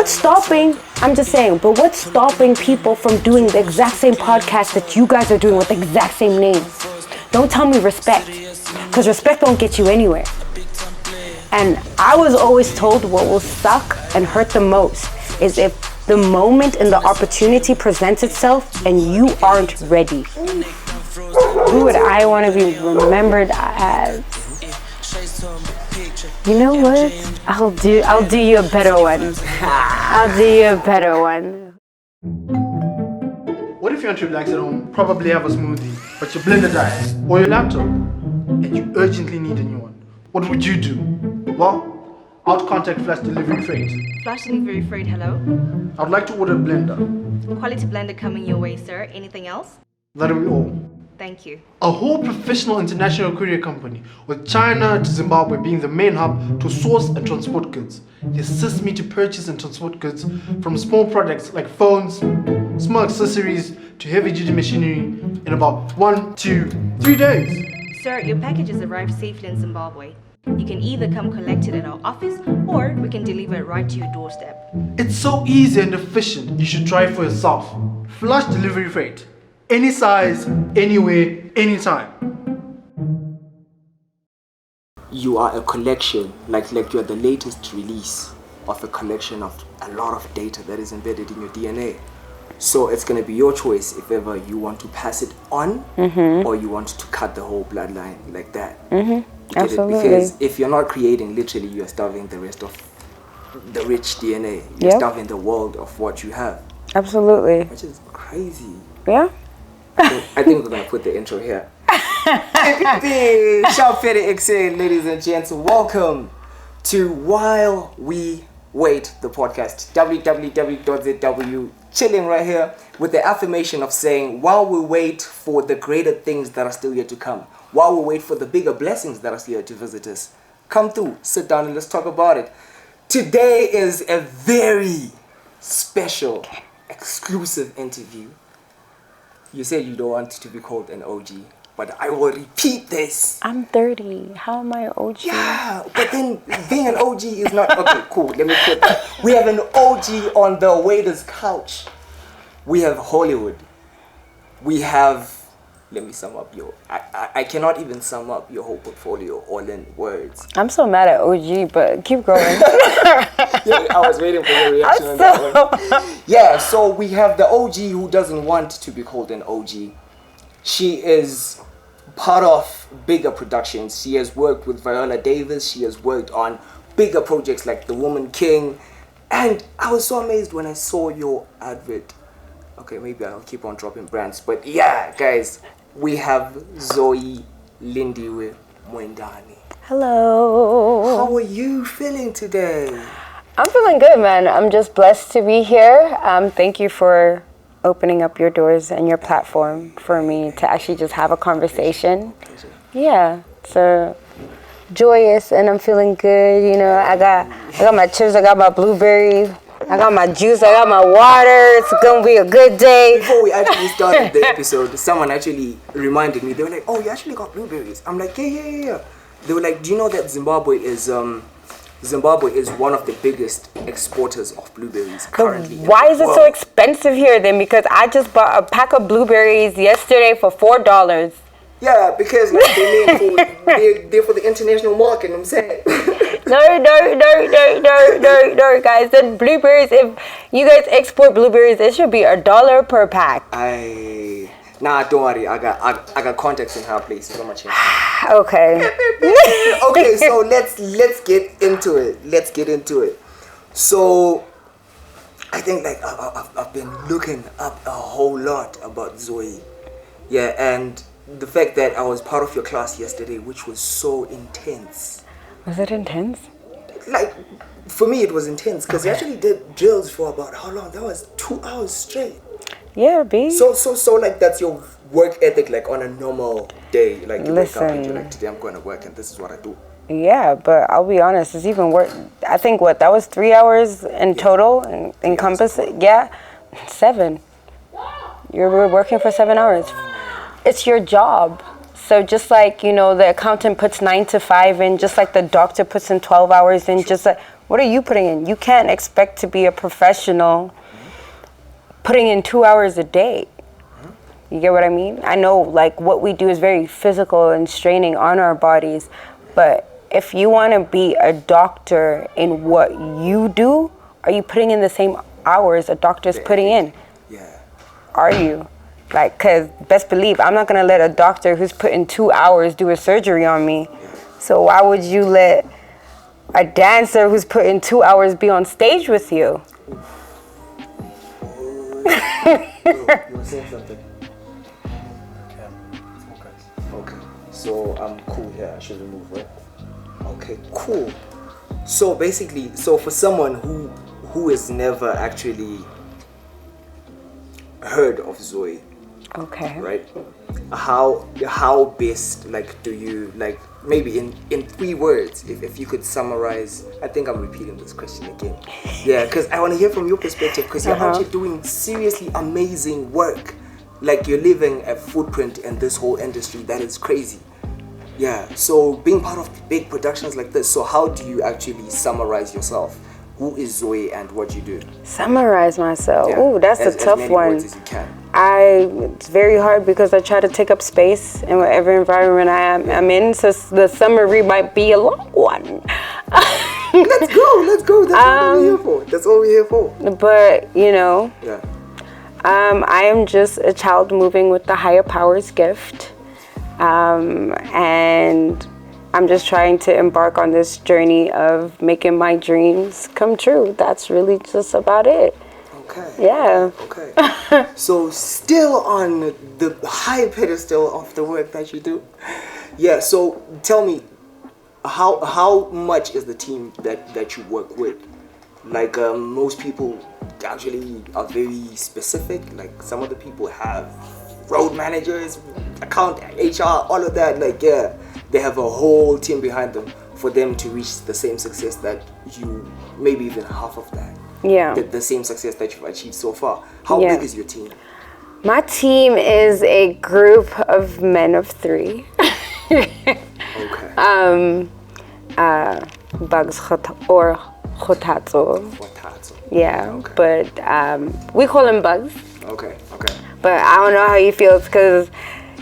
what's stopping? I'm just saying. But what's stopping people from doing the exact same podcast that you guys are doing with the exact same name? Don't tell me respect, because respect don't get you anywhere. And I was always told what will suck and hurt the most is if the moment and the opportunity presents itself and you aren't ready. Who would I want to be remembered as? You know what? I'll do you a better one. I'll do you a better one. What if you want to relax at home, probably have a smoothie, but your blender dies, or your laptop, and you urgently need a new one? What would you do? Well, I'd contact Flash Delivery Freight. Flash Delivery Freight, hello. I'd like to order a blender. Quality blender coming your way, sir. Anything else? That'll be all. Thank you. A whole professional international courier company, with China to Zimbabwe being the main hub to source and transport goods. They assist me to purchase and transport goods from small products like phones, small accessories to heavy-duty machinery in about 1 to 3 days. Sir, your package has arrived safely in Zimbabwe. You can either come collect it at our office or we can deliver it right to your doorstep. It's so easy and efficient, you should try it for yourself. Flash Delivery Freight. Any size, anywhere, anytime. You are a collection, like you are the latest release of a collection of a lot of data that is embedded in your DNA. So it's going to be your choice if ever you want to pass it on or you want to cut the whole bloodline like that. Absolutely. Because if you're not creating, literally you're starving the rest of the rich DNA. You're starving the world of what you have. Absolutely. Which is crazy. Yeah. I think we're going to put the intro here. Shout Fede Excel, ladies and gents. Welcome to While We Wait, the podcast. www.zw. Chilling right here with the affirmation of saying, while we wait for the greater things that are still yet to come, while we wait for the bigger blessings that are still yet to visit us, come through, sit down and let's talk about it. Today is a very special, exclusive interview. You said you don't want to be called an OG, but I will repeat this. I'm 30. How am I an OG? Yeah, but then being an OG is not... Okay, cool. Let me put that. We have an OG on the waiter's couch. We have Hollywood. We have... Let me sum up your... I cannot even sum up your whole portfolio all in words. I'm so mad at OG, but keep going. Yeah, I was waiting for your reaction on that one. Yeah, so we have the OG who doesn't want to be called an OG. She is part of bigger productions. She has worked with Viola Davis. She has worked on bigger projects like The Woman King. And I was so amazed when I saw your advert. Okay, maybe I'll keep on dropping brands. But yeah, guys, we have Zoyi Lindiwe Muendane. Hello. How are you feeling today? I'm feeling good, man. I'm just blessed to be here. Thank you for opening up your doors and your platform for me to actually just have a conversation. Yeah, so joyous and I'm feeling good. You know, I got my chips, I got my blueberries, I got my juice, I got my water. It's gonna be a good day. Before we actually started the episode, someone actually reminded me. They were like, "Oh, you actually got blueberries." I'm like, "Yeah." They were like, "Do you know that Zimbabwe is one of the biggest exporters of blueberries currently?" Why is it so expensive here then? Because I just bought a pack of blueberries yesterday for $4. Yeah, because like, they're for the international market. I'm saying. No, guys. The blueberries. If you guys export blueberries, it should be $1 per pack. Nah, don't worry. I got contacts in her places. I'm gonna change. Okay. Okay, so let's get into it. So I think like I've been looking up a whole lot about Zoyi. Yeah, and the fact that I was part of your class yesterday, which was so intense. Was it intense? Like, for me, it was intense because you actually did drills for about how long? That was 2 hours straight. Yeah, B. So like that's your work ethic, like on a normal day. Like you wake up and you're like, today I'm going to work and this is what I do. Yeah, but I'll be honest, it's even worse. I think that was 3 hours in total, encompassing. Yeah, 7. You're working for 7 hours. It's your job. So just like, you know, the accountant puts 9 to 5 in, just like the doctor puts in 12 hours in, just like, what are you putting in? You can't expect to be a professional putting in 2 hours a day. You get what I mean? I know, like, what we do is very physical and straining on our bodies, but if you want to be a doctor in what you do, are you putting in the same hours a doctor's putting in? Yeah. Are you? Like, because best believe, I'm not going to let a doctor who's put in 2 hours do a surgery on me. So why would you let a dancer who's put in 2 hours be on stage with you? You were saying something? Okay. So I'm cool here. I should remove, right? Okay, cool. So basically, for someone who has never actually heard of Zoyi, Okay. right? How best, like, do you, like, maybe in 3 words, if you could summarize? I think I'm repeating this question again. Yeah, because I want to hear from your perspective, because you're actually doing seriously amazing work. Like, you're leaving a footprint in this whole industry that is crazy. Yeah, so being part of big productions like this, so how do you actually summarize yourself? Who is Zoyi and what you do? Summarize myself. Yeah, Ooh, that's a tough as many one. words as you can. It's very hard because I try to take up space in whatever environment I'm in, so the summary might be a long one. Let's go. That's what we're here for. That's all we're here for. But, you know, Yeah. I am just a child moving with the higher powers gift. And I'm just trying to embark on this journey of making my dreams come true. That's really just about it. Okay. Yeah. Okay. So still on the high pedestal of the work that you do. Yeah. So tell me, how much is the team that you work with? Like, most people actually are very specific. Like, some of the people have road managers, account, HR, all of that. Like, yeah, they have a whole team behind them for them to reach the same success that you, maybe even half of that. Yeah. The same success that you've achieved so far. How Yeah. big is your team? My team is a group of men of 3. Okay. Bugs or Khotatso. Watatsu. Yeah, Okay. but we call him Bugs. Okay. But I don't know how he feels because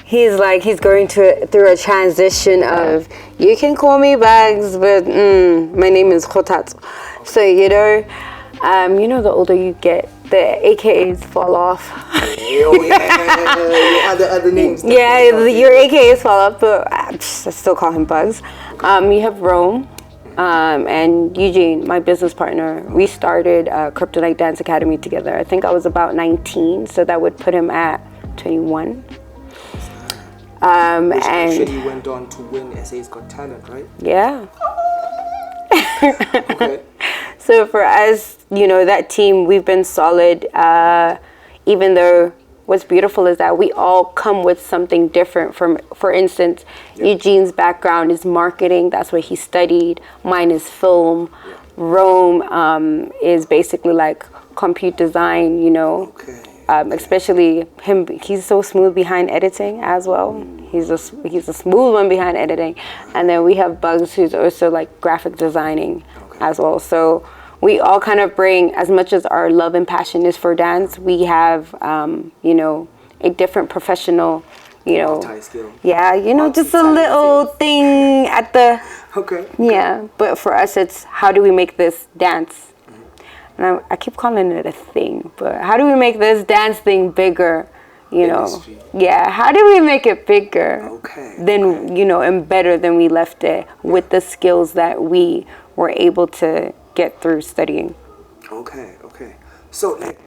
he's going through a transition of, you can call me Bugs, but my name is Khotatsu. So, you know, the older you get, the AKAs fall off. Oh yeah, other names. Yeah, your AKAs fall off, but I still call him Bugs. You have Rome. And Eugene, my business partner, we started Kryptonite Dance Academy together. I think I was about 19, so that would put him at 21. Which and actually went on to win SA's Got Talent, right? yeah. Okay. So for us, you know, that team, we've been solid, even though what's beautiful is that we all come with something different. For instance, Eugene's background is marketing. That's what he studied. Mine is film. Rome is basically like compute design, you know. Okay. Especially him, he's so smooth behind editing as well. He's a smooth one behind editing. And then we have Bugs, who's also like graphic designing as well. So we all kind of bring, as much as our love and passion is for dance, we have, you know, a different professional, you know. Multi-skill. Yeah, you know, just a little thing at the. Okay. Yeah, but for us, it's how do we make this dance? And I keep calling it a thing, but how do we make this dance thing bigger? You know, yeah. How do we make it bigger? Okay. Than you know, and better than we left it with the skills that we were able to get through studying. Okay. So, like,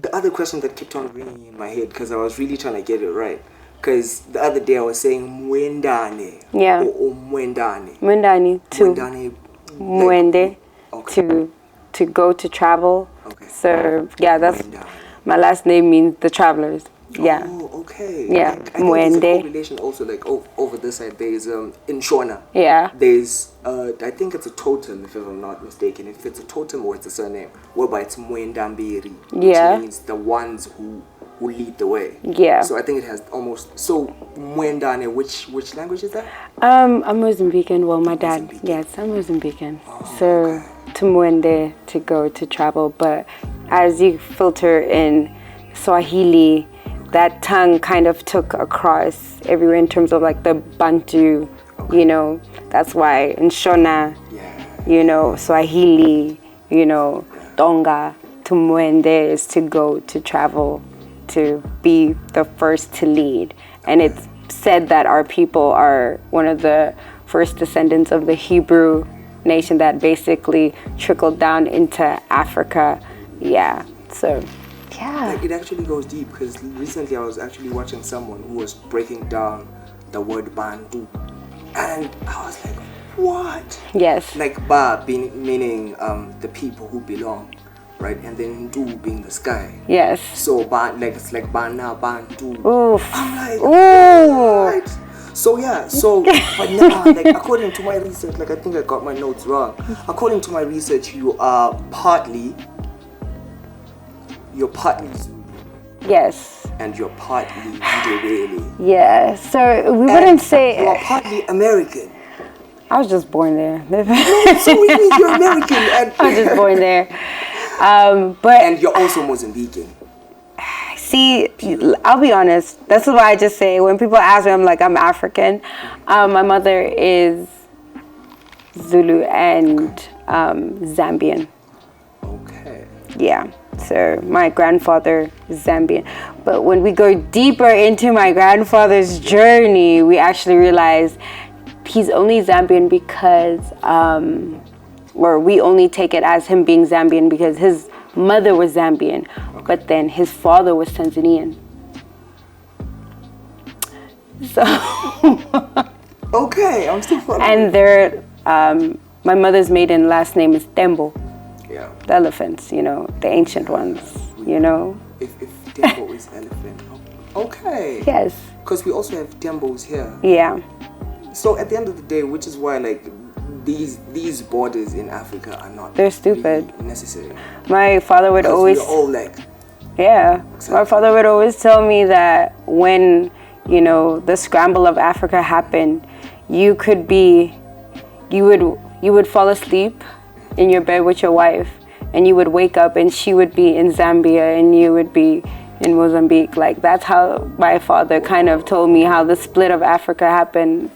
the other question that kept on ringing in my head, because I was really trying to get it right, because the other day I was saying Muendane. Yeah. Or Muendane. Muendane to Muendane. Muende Okay. to go to travel. Okay. So yeah, that's Muendane. my last name means the travelers. Yeah. Oh, okay. Yeah, I think there's a Muende. correlation also, like, over this side, there's in Shona. Yeah. There's I think it's a totem, if I'm not mistaken. If it's a totem or it's a surname, whereby it's Muendambiri, which Yeah. means the ones who will lead the way. Yeah. So I think it has almost. So Muendane, which language is that? I'm Mozambican. Well, my dad, Mozambican. yes, I'm Mozambican. So to Muende, to go to travel, but as you filter in Swahili, that tongue kind of took across everywhere in terms of like the Bantu, you know, that's why in Shona, you know, Swahili, you know, Tonga, to Muende is to go, to travel, to be the first to lead. And it's said that our people are one of the first descendants of the Hebrew nation that basically trickled down into Africa. Yeah, so, yeah. Like, it actually goes deep, because recently I was actually watching someone who was breaking down the word Bantu. And I was like, what? Yes. Like Ba meaning the people who belong, right? And then Du being the sky. Yes. So it's like Bana, Bantu. Oof. I'm like, ooh. what? So yeah, so but now, like according to my research, like I think I got my notes wrong. According to my research, you're partly Zulu. Yes. And you're partly Ndebele. Yeah. So we wouldn't say you're partly American. I was just born there. So we mean you're American. And I was just born there. But and you're also Mozambican. see, I'll be honest. That's why I just say when people ask me, I'm like, I'm African. My mother is Zulu and Zambian. Okay. Yeah. So my grandfather is Zambian. But when we go deeper into my grandfather's journey, we actually realize he's only Zambian because, or we only take it as him being Zambian because his mother was Zambian, but then his father was Tanzanian. So. Okay, I'm still following. And they're, my mother's maiden last name is Tembo. Yeah. The elephants, you know, the ancient ones, you know. If Tembo is elephant. Okay. Yes. Because we also have Tembos here. Yeah. So at the end of the day, which is why like these borders in Africa are not They're stupid. really necessary. My father would always. We're all like. Yeah. Exactly. My father would always tell me that when, you know, the scramble of Africa happened, you would fall asleep in your bed with your wife, and you would wake up and she would be in Zambia and you would be in Mozambique. Like, that's how my father kind of told me how the split of Africa happened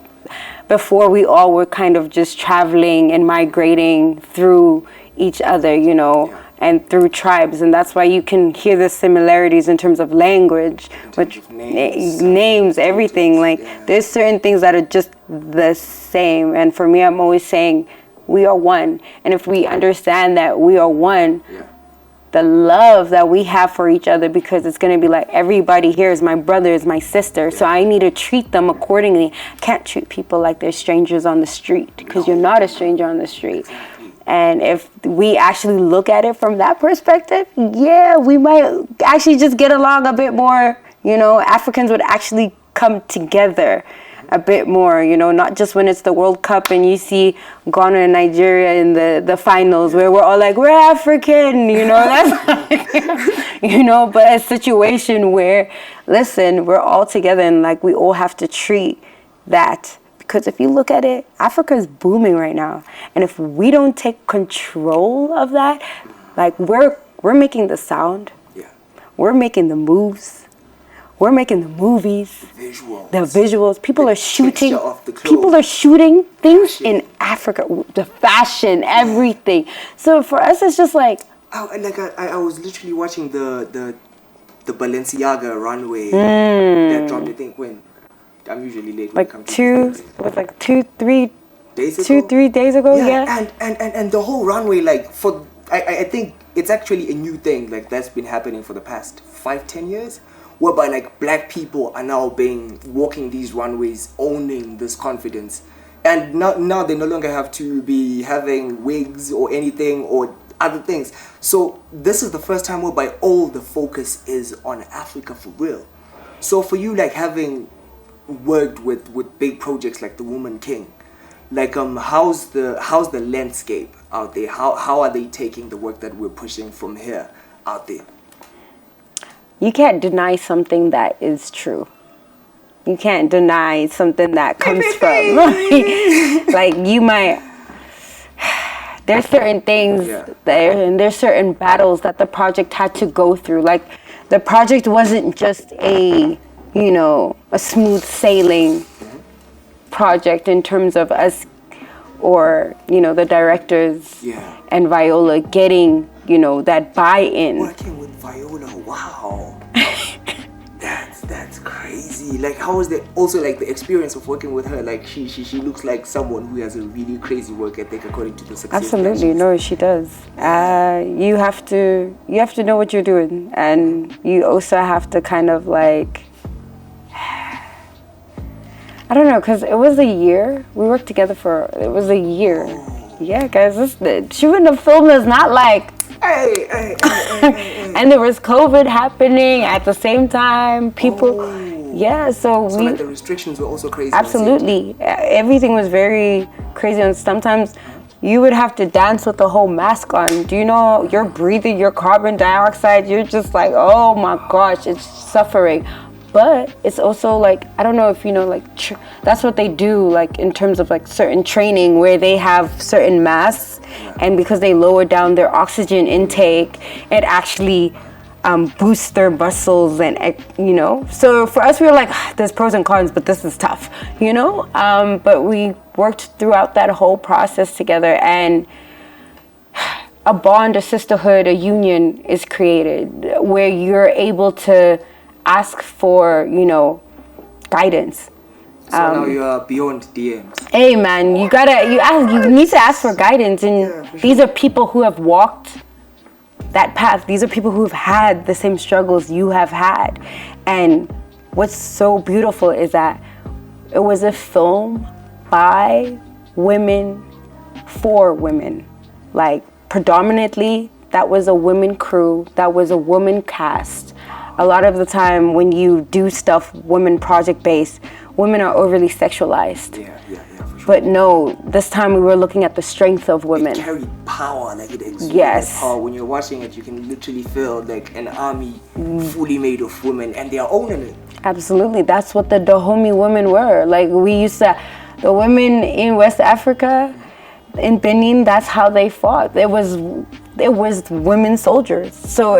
before we all were kind of just traveling and migrating through each other, you know, and through tribes. And that's why you can hear the similarities in terms of language, which names, everything. Like, there's certain things that are just the same. And for me, I'm always saying, we are one. And if we understand that we are one, the love that we have for each other, because it's going to be like everybody here is my brother, is my sister. So I need to treat them accordingly. Can't treat people like they're strangers on the street, because you're not a stranger on the street. And if we actually look at it from that perspective, yeah, we might actually just get along a bit more. You know, Africans would actually come together a bit more, you know, not just when it's the World Cup and you see Ghana and Nigeria in the finals where we're all like, we're African, you know, that's like, you know, but a situation where, listen, we're all together and like we all have to treat that. Because if you look at it, Africa is booming right now. And if we don't take control of that, like we're making the sound, we're making the moves, we're making the movies, the visuals. People are shooting. People are shooting things in Africa. The fashion, everything. So for us, it's just like. I was literally watching the Balenciaga runway that dropped. I think when I'm usually late. Like 2, 3 days ago. 2-3 days ago. Yeah. And the whole runway, like I think it's actually a new thing. Like that's been happening for the past 5-10 years. Whereby like black people are now walking these runways, owning this confidence. And now they no longer have to be having wigs or anything or other things. So this is the first time whereby all the focus is on Africa for real. So for you, like having worked with big projects like the Woman King, like how's the landscape out there? How are they taking the work that we're pushing from here out there? you can't deny something that is true. You can't deny something that comes from, like you might, there's certain things there, and there's certain battles that the project had to go through. Like the project wasn't just a smooth sailing project in terms of us or, the directors and Viola getting, that buy-in. Working with Viola, wow. That's crazy. Like, how is the the experience of working with her? Like, she looks like someone who has a really crazy work ethic according to the success. Absolutely, no, she does. You have to know what you're doing, and you also have to kind of like, I don't know, because it was a year. We worked together it was a year. Oh. Yeah, guys, shooting a film is not like. Hey. And there was COVID happening at the same time. People, so like the restrictions were also crazy. Absolutely, everything was very crazy, and sometimes you would have to dance with the whole mask on. Do you know you're breathing your carbon dioxide? You're just like, oh my gosh, it's suffering. But it's also like, I don't know if you know, like that's what they do, like in terms of like certain training where they have certain masks, and because they lower down their oxygen intake, it actually boosts their muscles, and So for us, we were like, there's pros and cons, but this is tough, But we worked throughout that whole process together, and a bond, a sisterhood, a union is created where you're able to ask for, guidance. So now you are beyond DMs. Hey man, you need to ask for guidance, and these are people who have walked that path. These are people who have had the same struggles you have had. And what's so beautiful is that it was a film by women for women. Like predominantly, that was a women crew, that was a woman cast. A lot of the time when you do stuff women project based, women are overly sexualized. Yeah, for sure. But no, this time we were looking at the strength of women. It carried power, like it exuded power. When you're watching it, you can literally feel like an army fully made of women, and they are owning it. Absolutely, that's what the Dahomey women were. Like the women in West Africa, in Benin, that's how they fought. It was women soldiers. So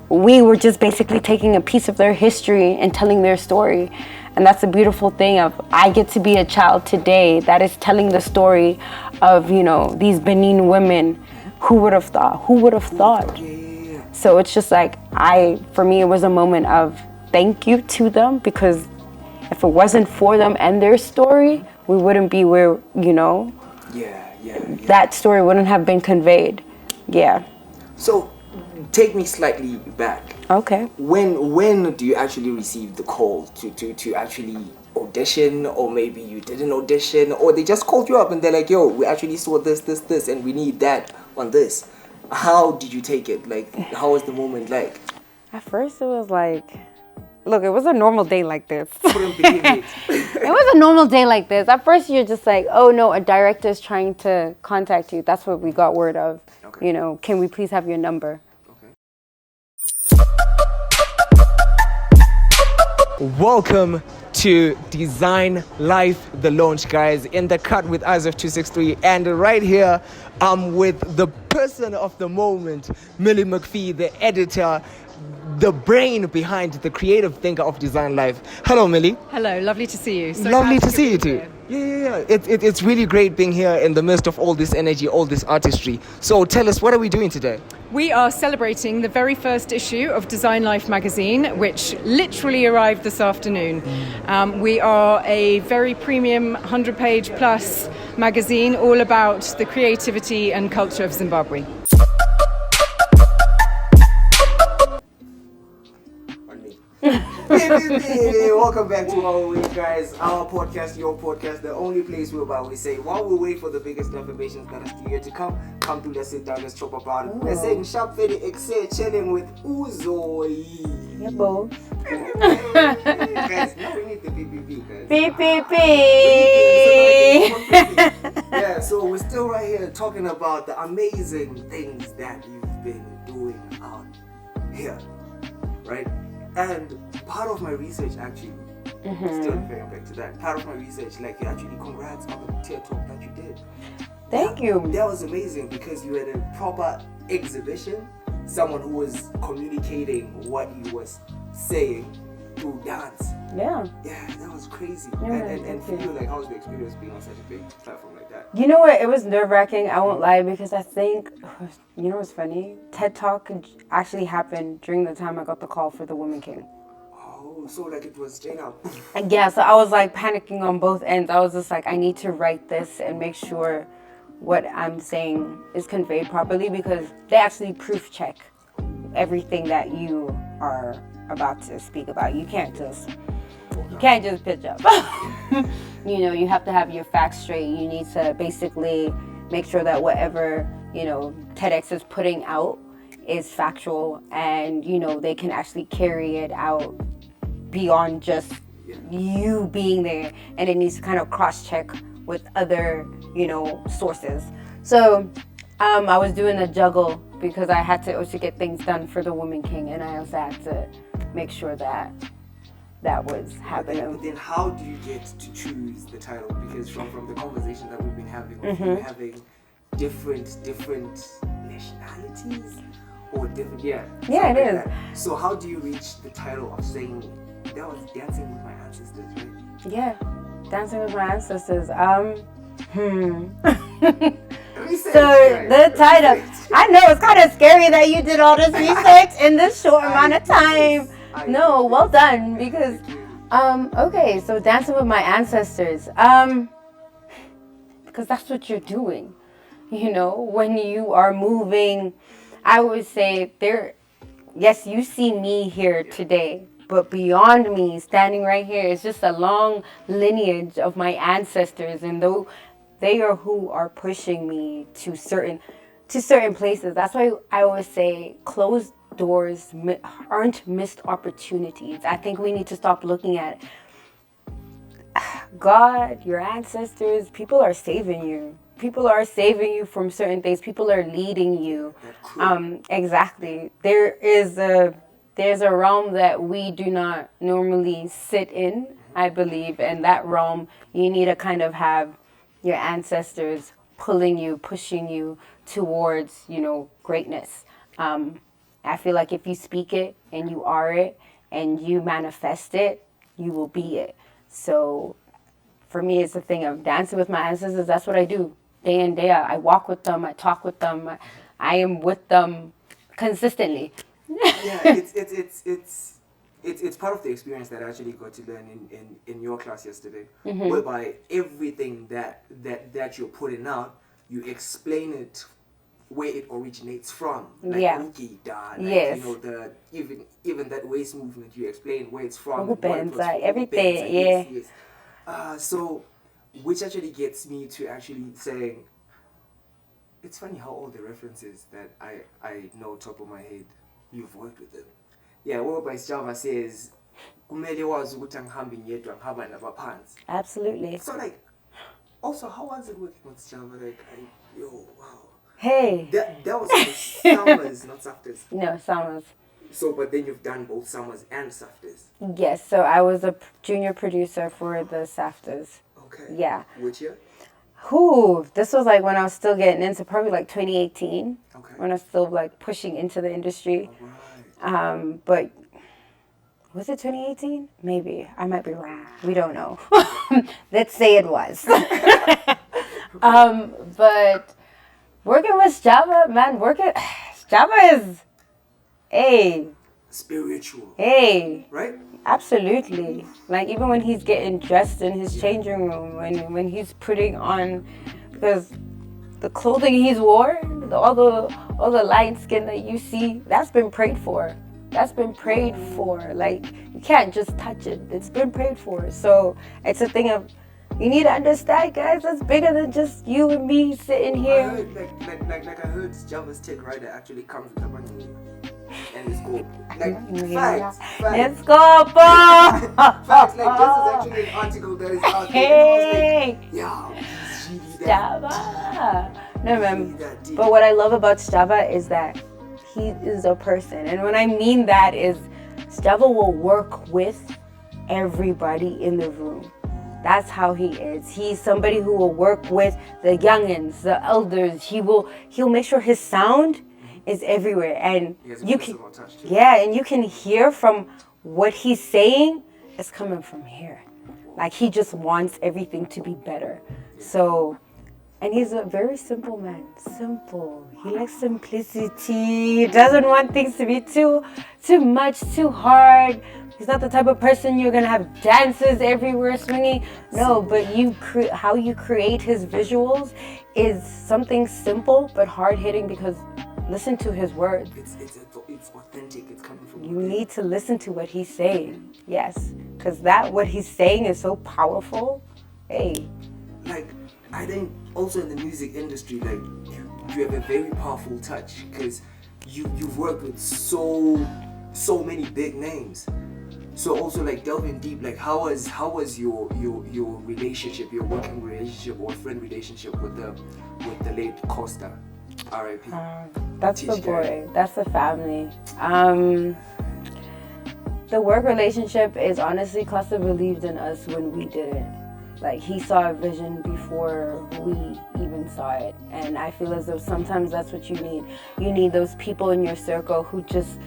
we were just basically taking a piece of their history and telling their story. And that's the beautiful thing of, I get to be a child today that is telling the story of, these Benin women. Who would have thought? Yeah. So it's just like, for me, it was a moment of thank you to them, because if it wasn't for them and their story, we wouldn't be where, that story wouldn't have been conveyed. Yeah. So take me slightly back. Okay. When do you actually receive the call to actually audition, or maybe you didn't audition, or they just called you up and they're like, yo, we actually saw this, and we need that on this? How did you take it? Like, how was the moment like? At first it was like, look, it was a normal day like this. Couldn't believe it. It was a normal day like this. At first you're just like, oh no, a director is trying to contact you. That's what we got word of. Okay. Can we please have your number? Welcome to Design Life, the launch, guys. In the cut with Eyes of 263, and right here I'm with the person of the moment, Millie McPhee, the editor, the brain behind, the creative thinker of Design Life. Hello, Millie. Hello, lovely to see you. Lovely to see you too. Yeah. It's really great being here in the midst of all this energy, all this artistry. So tell us, what are we doing today? We are celebrating the very first issue of Design Life magazine, which literally arrived this afternoon. We are a very premium 100-page plus magazine all about the creativity and culture of Zimbabwe. Hey, welcome back to our week, guys. Our podcast, your podcast, the only place whereby we say, while we wait for the biggest affirmations that are still yet to come through, let's sit down, let's chop about it. We're saying sharp fetty excel chilling with Zoyi. Yeah, bro. Guys, now we need the PPP, guys. PPP. Yeah, so we're still right here talking about the amazing things that you've been doing out here, right? And part of my research actually, still referring back to that, part of my research, like you actually congrats on the TED Talk that you did. Thank you. That was amazing because you had a proper exhibition, someone who was communicating what he was saying through dance. Yeah. Yeah, that was crazy. Yeah, and for you, like, how was the experience being on such a big platform like that? You know what? It was nerve-wracking. I won't lie, because I think, you know what's funny? TED Talk actually happened during the time I got the call for the Woman King. Oh, so like it was straight up. And yeah, so I was like panicking on both ends. I was just like, I need to write this and make sure what I'm saying is conveyed properly, because they actually proof check everything that you are about to speak about. You can't just pitch up. You know, you have to have your facts straight. You need to basically make sure that whatever, you know, TEDx is putting out is factual, and, you know, they can actually carry it out beyond just you being there, and it needs to kind of cross-check with other, you know, sources. So I was doing a juggle because I had to also get things done for the Woman King, and I also had to make sure that was happening. But then how do you get to choose the title? Because from the conversation that we've been having, we're having different nationalities or different, Yeah, it is. Like so how do you reach the title of saying that was Dancing with My Ancestors, right? Yeah, Dancing with My Ancestors. Research, So the title, I know it's kind of scary that you did all this research in this short amount of time. No, well done, because okay, so Dancing with My Ancestors, because that's what you're doing, you know, when you are moving. I would say yes, you see me here today, but beyond me, standing right here, is just a long lineage of my ancestors, and though they are who are pushing me to certain places. That's why I always say closed doors aren't missed opportunities. I think we need to stop looking at God, your ancestors. People are saving you. People are saving you from certain things. People are leading you. Exactly. There's a realm that we do not normally sit in, I believe, and that realm you need to kind of have your ancestors pulling you, pushing you towards, you know, greatness. I feel like if you speak it and you are it and you manifest it, you will be it. So for me, it's a thing of dancing with my ancestors. That's what I do day in, day out. I walk with them. I talk with them. I am with them consistently. Yeah, it's part of the experience that I actually got to learn in your class yesterday, whereby everything that you're putting out, you explain it where it originates from. Like Ukida, yes. You know, the even that waist movement, you explain where it's from. Everything, yeah. Yes. So, which actually gets me to actually saying, it's funny how all the references that I know top of my head, you've worked with them. Yeah, whereby Java says, absolutely. So like, also, how was it working with Java? Like, wow. Hey. That was like summers, not safters. No, summers. So, but then you've done both summers and safters. Yes, so I was a junior producer for the safters. Okay. Yeah. Which year? This was like when I was still getting into, probably like 2018. Okay. When I was still like pushing into the industry. Right. But was it 2018? Maybe. I might be wrong. We don't know. Let's say it was. But working with Java, man, Java is spiritual. Right? Right? Absolutely. Like even when he's getting dressed in his changing room, when he's putting on, because the clothing he's wore, all the light skin that you see, that's been prayed for. That's been prayed for. Like you can't just touch it. It's been prayed for. So it's a thing of, you need to understand, guys. That's bigger than just you and me sitting here. I heard, like I heard Java's Tech Rider actually comes with a money. And it's cool. Like, facts. Let's go, bro! Facts, like, this is actually an article that is out there. And I was like, he's really Java. No, man. But what I love about Java is that he is a person. And when I mean that is Devil will work with everybody in the room. That's how he is. He's somebody who will work with the youngins, the elders. He'll make sure his sound is everywhere, and you can, and you can hear from what he's saying. It's coming from here. Like, he just wants everything to be better. So, and he's a very simple man. Simple. He likes simplicity. He doesn't want things to be too much, too hard. He's not the type of person you're gonna have dances everywhere swinging. No, but how you create his visuals is something simple but hard hitting, because listen to his words. It's authentic. It's coming from. You need to listen to what he's saying. Yes, because what he's saying is so powerful. Hey. Like, I think also in the music industry, like you have a very powerful touch, because you've worked with so many big names. So also, like, delving deep, like how was your relationship, your working relationship or friend relationship with the late Costa, R.I.P. That's Titch the boy. That's the family. The work relationship is, honestly, Costa believed in us when we didn't. Like, he saw a vision before we even saw it. And I feel as though sometimes that's what you need. You need those people in your circle who just,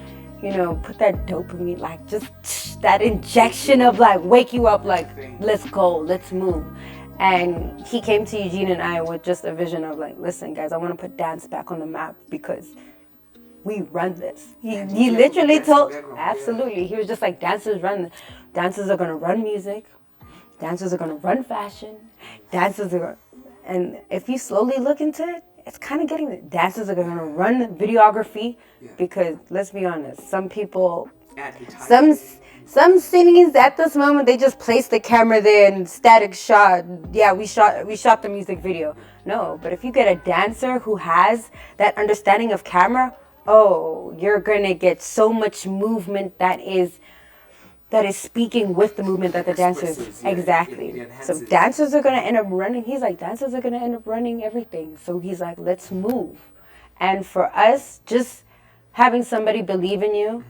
put that dopamine, like, just that injection of, like, wake you up, like, let's go, let's move. And he came to Eugene and I with just a vision of, like, listen, guys, I want to put dance back on the map because we run this. He literally told, absolutely. He was just like, dancers are going to run music. Dancers are going to run fashion. And if you slowly look into it, it's kind of getting it. Dancers are going to run videography because, let's be honest, some people, some cities at this moment, they just place the camera there and static shot. Yeah, we shot the music video. No, but if you get a dancer who has that understanding of camera, you're going to get so much movement that is speaking with the movement that the dancers, exactly. So dancers are going to end up running. He's like, dancers are going to end up running everything. So he's like, let's move. And for us, just having somebody believe in you,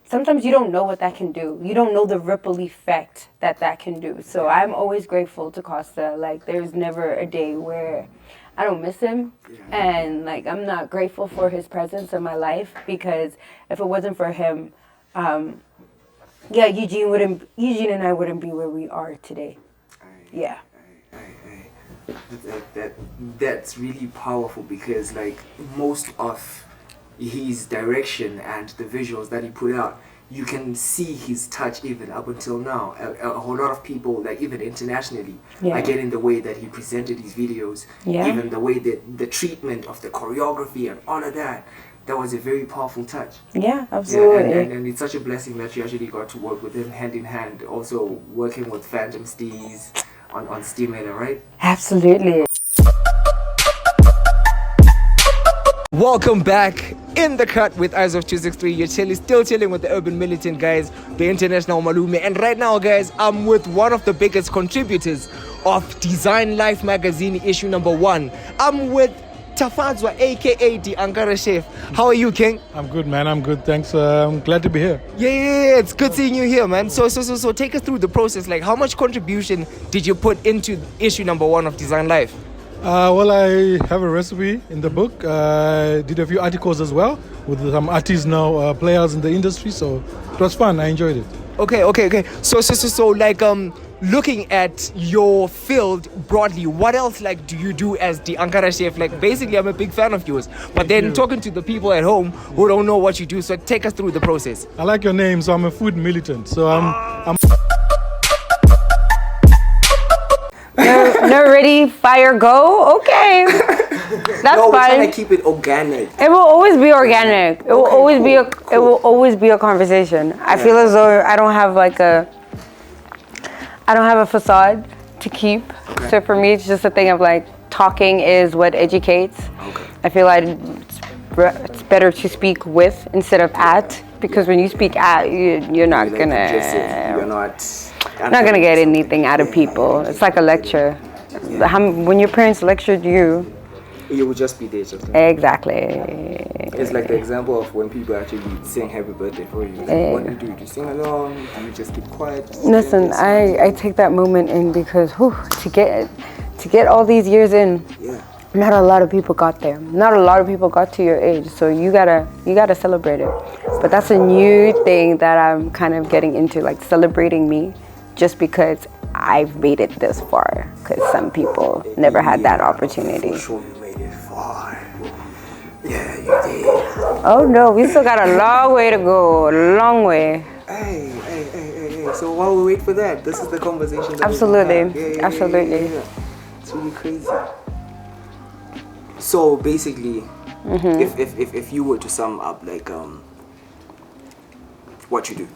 sometimes you don't know what that can do. You don't know the ripple effect that can do. So I'm always grateful to Costa. Like, there's never a day where I don't miss him. And, like, I'm not grateful for his presence in my life, because if it wasn't for him, Eugene and I wouldn't be where we are today. That's really powerful, because, like, most of his direction and the visuals that he put out, you can see his touch even up until now. A whole lot of people, like, even internationally, are getting the way that he presented his videos, even the way that the treatment of the choreography and all of that. That was a very powerful touch. Yeah, absolutely. And it's such a blessing that you actually got to work with him hand in hand, also working with Phantom Steez on Steamiller, right? Absolutely. Welcome back in the cut with Eyes of 263. You're still chilling with the UrbanMilitant guys, the international Malume. And right now, guys, I'm with one of the biggest contributors of Design Life magazine issue number 1. I'm with Tafadzwa, aka the Ankara Chef. How are you, King? I'm good, man. I'm good. Thanks. I'm glad to be here. Yeah. It's good seeing you here, man. So take us through the process. Like, how much contribution did you put into issue number 1 of Design Life? Well, I have a recipe in the book. Did a few articles as well with some artists now, players in the industry. So it was fun. I enjoyed it. Okay. So like, looking at your field broadly, what else, like, do you do as the Ankara Chef? Like, basically, I'm a big fan of yours. But then talking to the people at home who don't know what you do, so take us through the process. I like your name, so I'm a food militant. So I'm No, ready, fire, go. Okay, that's we're fine. trying to keep it organic. It will always be organic. It will always be a conversation. I feel as though I don't have a facade to keep. Okay. So for me, it's just a thing of, like, talking is what educates. Okay. I feel like it's better to speak with instead of at, because when you speak at, you're not gonna get anything out of people. It's like a lecture. When your parents lectured you, You would just be there, just like Exactly. it's like the example of when people actually sing happy birthday for you. What do? Do you sing along? Do you just keep quiet? Listen, I take that moment in because to get all these years in, not a lot of people got there. Not a lot of people got to your age, so you gotta celebrate it. But that's a new thing that I'm kind of getting into, like celebrating me, just because I've made it this far. Because some people never had that opportunity. For sure, you made it far. Yeah, you did. Oh no, we still got a long way to go. A long way. Hey. So while we wait for that, this is the conversation that Absolutely. we can have. Absolutely. Yeah. It's really crazy. So basically, if you were to sum up like what you do,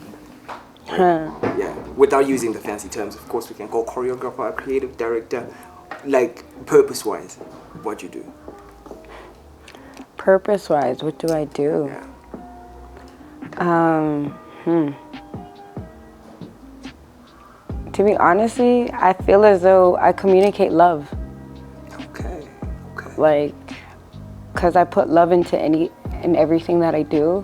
yeah, without using the fancy terms, of course, we can call choreographer, creative director, like purpose-wise, what you do. Purpose-wise, what do I do? To be honestly, I feel as though I communicate love. Okay. Like, because I put love into everything that I do.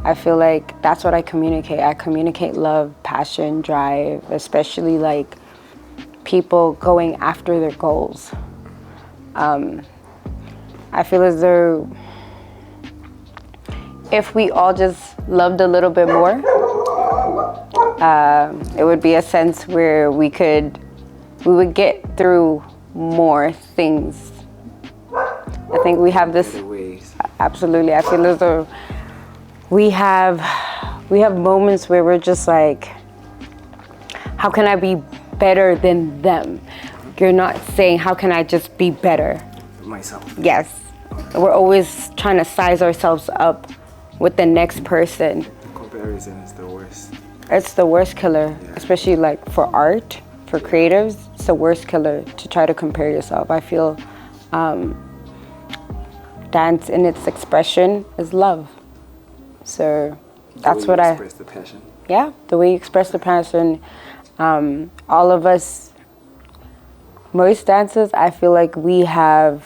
I feel like that's what I communicate. I communicate love, passion, drive, especially like people going after their goals. I feel as though if we all just loved a little bit more, it would be a sense where we would get through more things. I think we have this, absolutely, I feel as though we have moments where we're just like, how can I be better than them? You're not saying, how can I just be better? Myself. Yes. We're always trying to size ourselves up with the next person. Comparison is the worst. It's the worst killer, especially like for art, for creatives. It's the worst killer to try to compare yourself. I feel dance in its expression is love. So that's what I express the passion. Yeah, the way you express the passion. All of us, most dancers, I feel like we have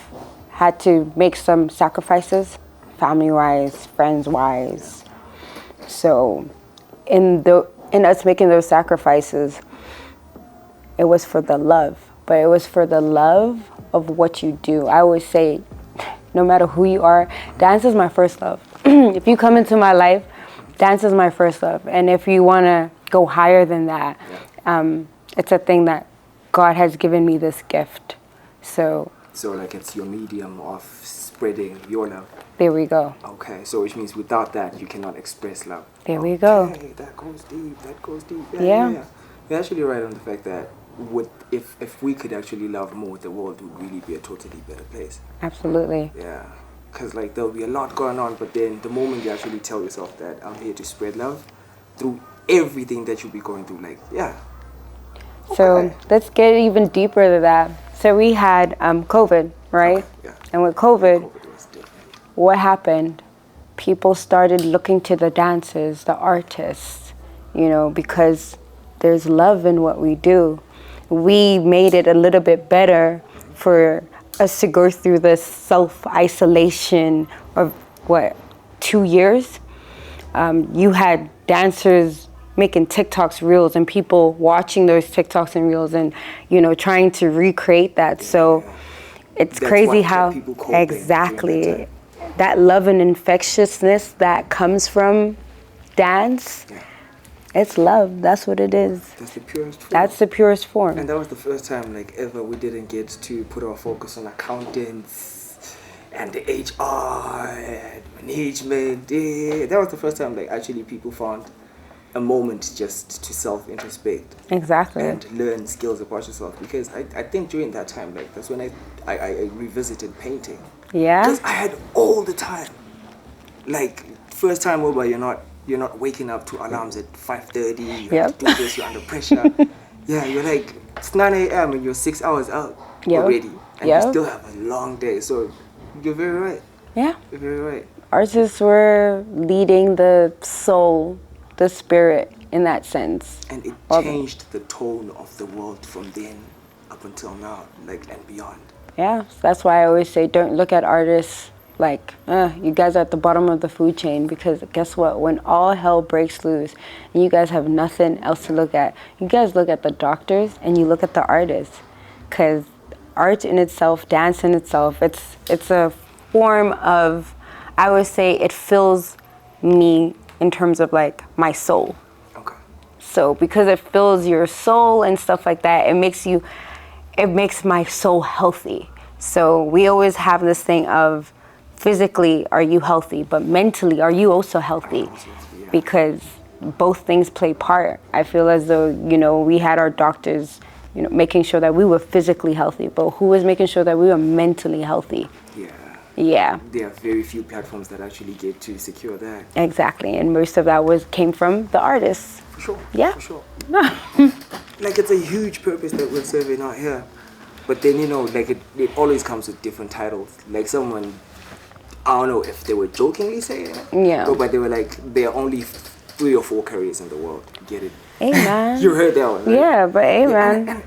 had to make some sacrifices, family-wise, friends-wise. So in us making those sacrifices, it was for the love, but it was for the love of what you do. I always say, no matter who you are, dance is my first love. If you come into my life, dance is my first love. And if you want to go higher than that, it's a thing that God has given me this gift. So like it's your medium of spreading your love. There we go. Okay, so which means without that, you cannot express love. There we go. Okay, that goes deep. Yeah. You're actually right on the fact that if we could actually love more, the world would really be a totally better place. Absolutely. Yeah, because like there'll be a lot going on, but then the moment you actually tell yourself that I'm here to spread love through everything that you'll be going through, like, yeah. So let's get even deeper to that. So we had COVID, right? Okay, yeah. And with COVID, was different. what happened? People started looking to the dancers, the artists, because there's love in what we do. We made it a little bit better for us to go through this self-isolation of 2 years. You had dancers making TikToks, reels, and people watching those TikToks and reels and, trying to recreate that. So it's crazy how, exactly, that love and infectiousness that comes from dance, it's love. That's what it is. That's the purest form. That's the purest form. And that was the first time, like, ever we didn't get to put our focus on accountants and the HR and management. Yeah, that was the first time, like, actually people found a moment just to self-introspect. Exactly. And learn skills about yourself. Because I think during that time, like, that's when I revisited painting. Yeah. Because I had all the time. Like, first time over, you're not waking up to alarms at 5:30. You have to do this, you're under pressure. Yeah, you're like, it's 9 a.m. and you're 6 hours out already. And you still have a long day. So you're very right. Yeah. You're very right. Artists were leading the soul, the spirit in that sense. And it changed the tone of the world from then up until now, like, and beyond. Yeah, so that's why I always say don't look at artists like, you guys are at the bottom of the food chain, because guess what? When all hell breaks loose and you guys have nothing else to look at, you guys look at the doctors and you look at the artists. Because art in itself, dance in itself, it's a form of, I would say it fills me in terms of like my soul. Okay. So because it fills your soul and stuff like that, it makes my soul healthy. So we always have this thing of physically, are you healthy? But mentally, are you also healthy? Because both things play part. I feel as though, we had our doctors, making sure that we were physically healthy, but who was making sure that we were mentally healthy? Yeah. There are very few platforms that actually get to secure that. Exactly, and most of that came from the artists. For sure. Yeah. For sure. Like, it's a huge purpose that we're serving out here. But then, like, it always comes with different titles. Like, someone, I don't know if they were jokingly saying it. Yeah. But they were like, there are only 3 or 4 careers in the world. Get it? Hey, man. You heard that one, right? Yeah, but hey, man.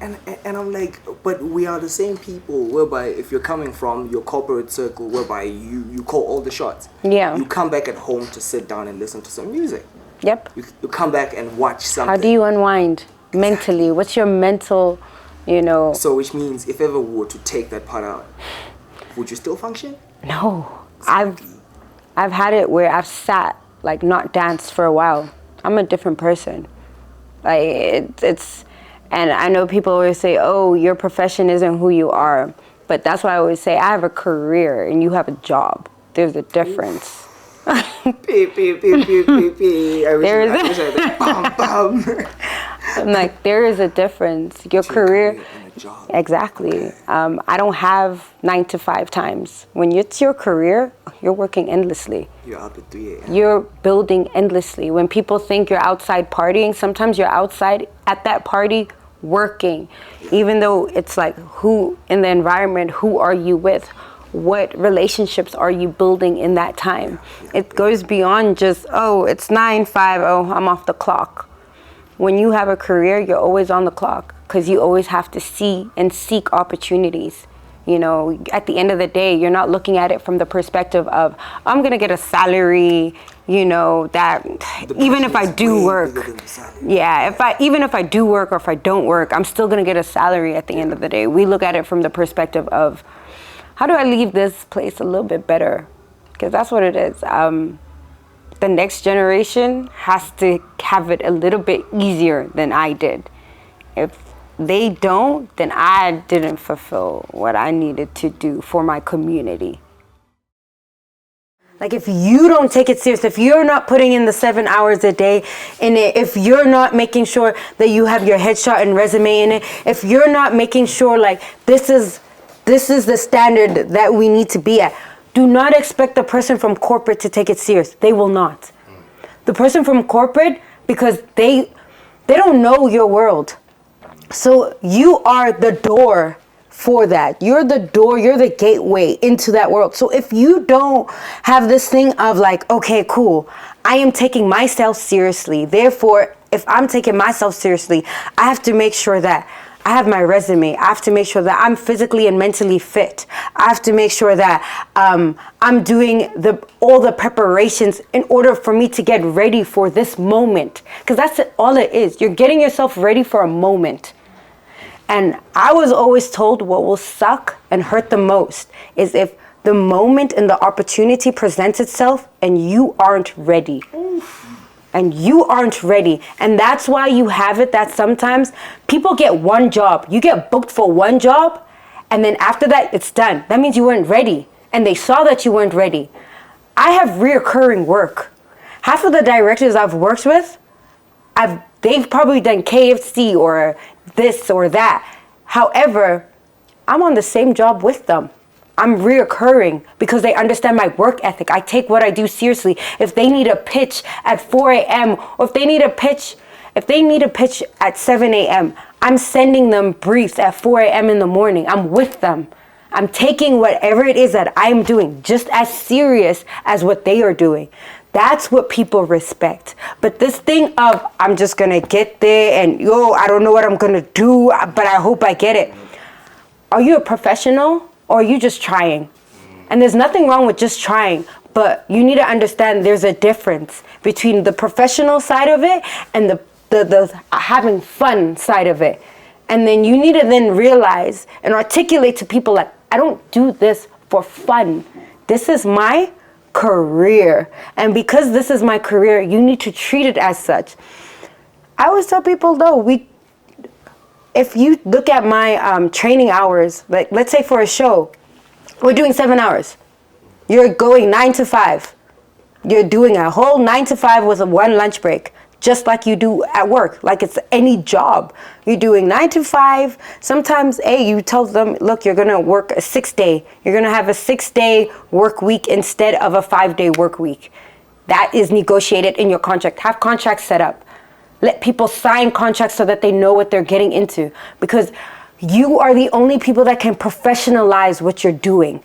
And I'm like, but we are the same people, whereby if you're coming from your corporate circle, whereby you call all the shots. Yeah. You come back at home to sit down and listen to some music. Yep. You come back and watch something. How do you unwind mentally? What's your mental, So which means if ever we were to take that part out, would you still function? No. Exactly. I've had it where I've sat, like, not danced for a while. I'm a different person. Like, it's, and I know people always say, oh, your profession isn't who you are. But that's why I always say, I have a career and you have a job. There's a difference. Beep, beep, beep, beep, beep, beep. I wish I'm like, there is a difference. Your career, and a job. exactly. I don't have 9 to 5 times. When it's your career, you're working endlessly. You're up at 3 a.m. You're building endlessly. When people think you're outside partying, sometimes you're outside at that party working. Even though it's like, who in the environment, who are you with? What relationships are you building in that time? It goes beyond just, oh, it's 9:05, oh, I'm off the clock. When you have a career, you're always on the clock, because you always have to see and seek opportunities. At the end of the day, you're not looking at it from the perspective of, I'm going to get a salary, that even if I do work, even if I do work or if I don't work, I'm still going to get a salary at the end of the day. We look at it from the perspective of, how do I leave this place a little bit better? Because that's what it is. The next generation has to have it a little bit easier than I did. If they don't, then I didn't fulfill what I needed to do for my community. Like, if you don't take it serious, if you're not putting in the 7 hours a day in it, if you're not making sure that you have your headshot and resume in it, if you're not making sure, like, this is the standard that we need to be at, do not expect the person from corporate to take it serious. They will not. The person from corporate, because they don't know your world. So you are the door for that. You're the door, you're the gateway into that world. So if you don't have this thing of like, okay, cool, I am taking myself seriously. Therefore, if I'm taking myself seriously, I have to make sure that I have my resume. I have to make sure that I'm physically and mentally fit. I have to make sure that I'm doing all the preparations in order for me to get ready for this moment. Because that's all it is. You're getting yourself ready for a moment. And I was always told what will suck and hurt the most is if the moment and the opportunity presents itself and you aren't ready. And you aren't ready. And that's why you have it that sometimes people get one job. You get booked for one job, and then after that, it's done. That means you weren't ready. And they saw that you weren't ready. I have reoccurring work. Half of the directors I've worked with, they've probably done KFC or this or that. However, I'm on the same job with them. I'm reoccurring because they understand my work ethic. I take what I do seriously. If they need a pitch at 4 a.m. or if they need a pitch at 7 a.m., I'm sending them briefs at 4 a.m. in the morning. I'm with them. I'm taking whatever it is that I'm doing just as serious as what they are doing. That's what people respect. But this thing of, I'm just going to get there and, I don't know what I'm going to do, but I hope I get it. are you a professional or are you just trying? And there's nothing wrong with just trying, but you need to understand there's a difference between the professional side of it and the having fun side of it. And then you need to then realize and articulate to people like, I don't do this for fun. This is my career. And because this is my career, you need to treat it as such. I always tell people, though, if you look at my training hours, like let's say for a show, we're doing 7 hours. You're going 9 to 5. You're doing a whole 9 to 5 with one lunch break, just like you do at work, like it's any job. You're doing 9 to 5. Sometimes, you tell them, look, you're gonna work a 6-day. You're gonna have a 6-day work week instead of a 5-day work week. That is negotiated in your contract. Have contracts set up. Let people sign contracts so that they know what they're getting into, because you are the only people that can professionalize what you're doing.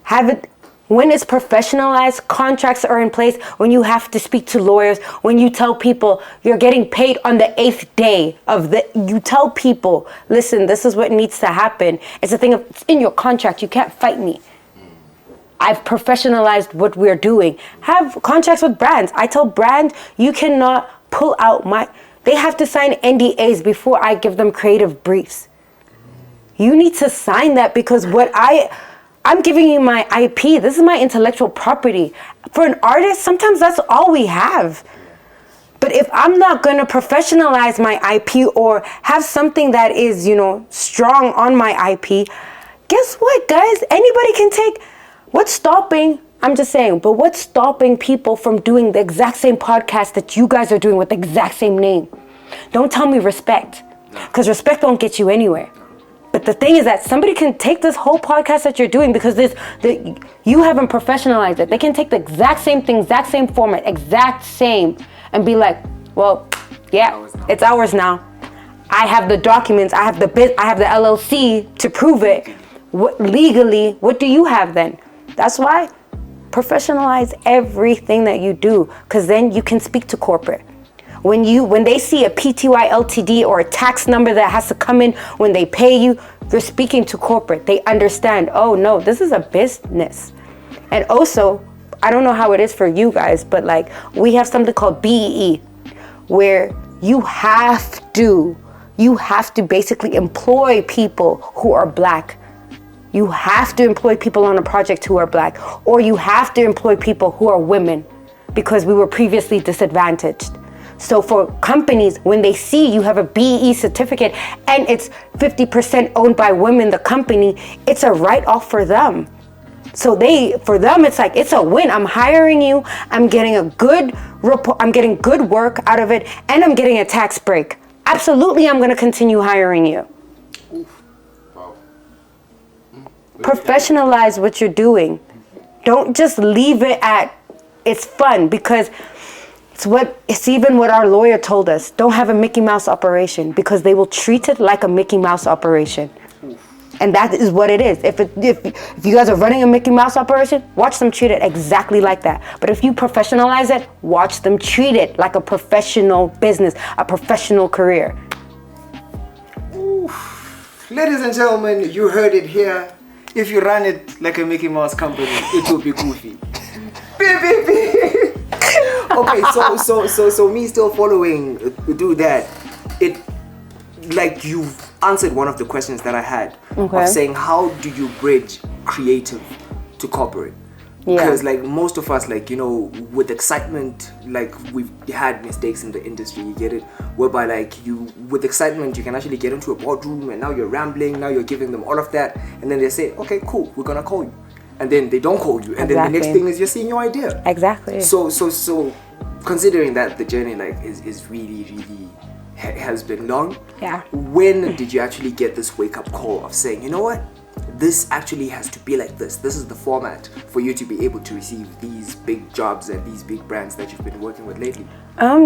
Have it. When it's professionalized, contracts are in place, when you have to speak to lawyers, when you tell people you're getting paid on the 8th day you tell people, listen, this is what needs to happen. It's a thing of, it's in your contract, you can't fight me. I've professionalized what we're doing. Have contracts with brands. I tell brands, you cannot pull out they have to sign NDAs before I give them creative briefs. You need to sign that, because I'm giving you my IP. This is my intellectual property. For an artist, sometimes that's all we have. But if I'm not going to professionalize my IP or have something that is, strong on my IP, guess what, guys? Anybody can take. What's stopping people from doing the exact same podcast that you guys are doing with the exact same name? Don't tell me respect, because respect don't get you anywhere. But the thing is that somebody can take this whole podcast that you're doing, because you haven't professionalized it. They can take the exact same thing, exact same format, exact same, and be like, well, yeah, it's ours now. I have the documents, I have the LLC to prove it. Legally, what do you have then? That's why professionalize everything that you do, because then you can speak to corporate. When they see a PTY LTD or a tax number that has to come in when they pay you, you're speaking to corporate. They understand, oh no, this is a business. And also, I don't know how it is for you guys, but like we have something called BEE, where you have to basically employ people who are black. You have to employ people on a project who are black, or you have to employ people who are women, because we were previously disadvantaged. So for companies, when they see you have a BE certificate and it's 50% owned by women, the company, it's a write-off for them. So for them, it's like, it's a win. I'm hiring you. I'm getting a good report. I'm getting good work out of it, and I'm getting a tax break. Absolutely, I'm going to continue hiring you. Wow. Professionalize what you're doing. Don't just leave it at it's fun, because it's even what our lawyer told us. Don't have a Mickey Mouse operation, because they will treat it like a Mickey Mouse operation. And that is what it is. If you guys are running a Mickey Mouse operation, watch them treat it exactly like that. But if you professionalize it, watch them treat it like a professional business, a professional career. Oof. Ladies and gentlemen, you heard it here. If you run it like a Mickey Mouse company, it will be goofy. Beep, beep, beep. Okay, so me still following do that. It like you've answered one of the questions that I had of saying, how do you bridge creative to corporate? Because like most of us, like, with excitement, like we've had mistakes in the industry, you get it, whereby like with excitement you can actually get into a boardroom and now you're rambling, now you're giving them all of that, and then they say, okay, cool, we're gonna call you, and then they don't call you, and then the next thing is you're seeing your idea. Exactly. So considering that the journey like is really has been long. Yeah. When did you actually get this wake up call of saying, you know what? This actually has to be like this. This is the format for you to be able to receive these big jobs and these big brands that you've been working with lately.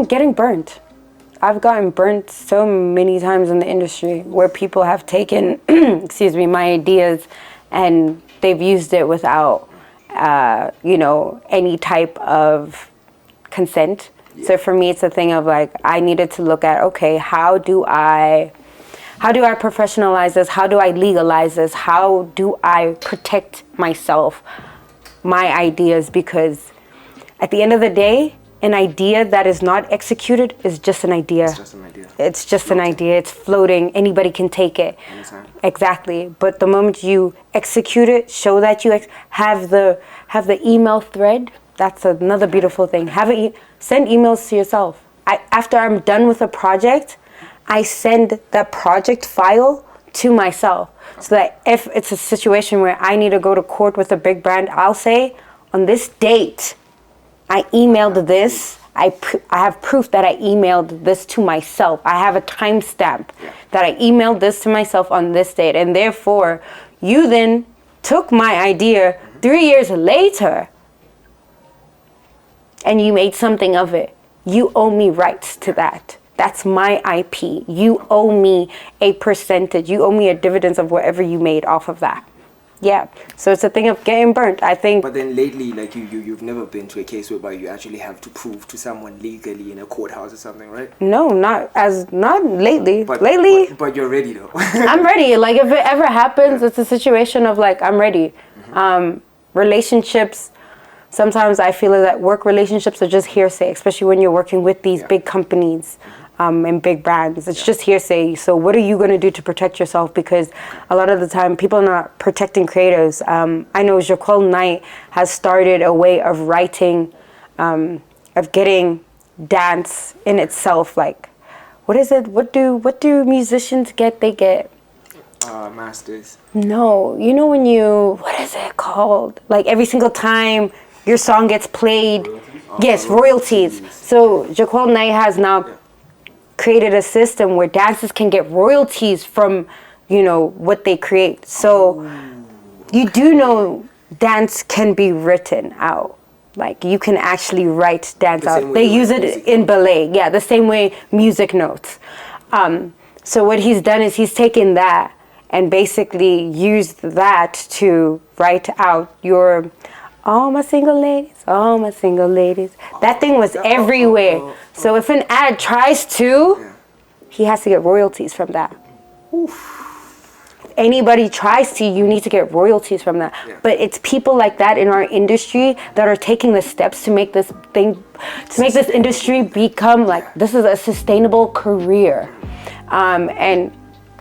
Getting burnt. I've gotten burnt so many times in the industry where people have taken, my ideas, and they've used it without, any type of consent. Yeah. So for me, it's a thing of like, I needed to look at, okay, how do I How do I professionalize this? How do I legalize this? How do I protect myself, my ideas? Because at the end of the day, an idea that is not executed is just an idea. It's just an idea. It's just an idea. It's floating. Anybody can take it. Anytime. Exactly. But the moment you execute it, show that you have the email thread. That's another beautiful thing. Send emails to yourself. After I'm done with a project, I send that project file to myself, so that if it's a situation where I need to go to court with a big brand, I'll say, on this date, I emailed this. I have proof that I emailed this to myself. I have a timestamp that I emailed this to myself on this date. And therefore, you then took my idea 3 years later and you made something of it. You owe me rights to that. That's my IP. You owe me a percentage. You owe me a dividends of whatever you made off of that. Yeah, so it's a thing of getting burnt, I think. But then lately, like you've never been to a case whereby you actually have to prove to someone legally in a courthouse or something, right? No, not lately. But you're ready though. I'm ready. Like if it ever happens, it's a situation of like, I'm ready. Relationships, sometimes I feel that work relationships are just hearsay, especially when you're working with these big companies. And big brands. It's just hearsay. So what are you going to do to protect yourself? Because a lot of the time people are not protecting creatives. I know Jaquel Knight has started a way of writing, of getting dance in itself. Like, what is it? What do musicians get? They get masters. No, you know when what is it called? Like every single time your song gets played, yes, royalties. So Jaquel Knight has now created a system where dancers can get royalties from, what they create. So you do know dance can be written out. Like you can actually write dance out. They use it in ballet. Yeah, the same way music notes. So what he's done is he's taken that and basically used that to write out your all my single ladies. That thing was everywhere. So if an ad tries to, he has to get royalties from that. If anybody tries to, you need to get royalties from that. But it's people like that in our industry that are taking the steps to make this industry become like, this is a sustainable career. And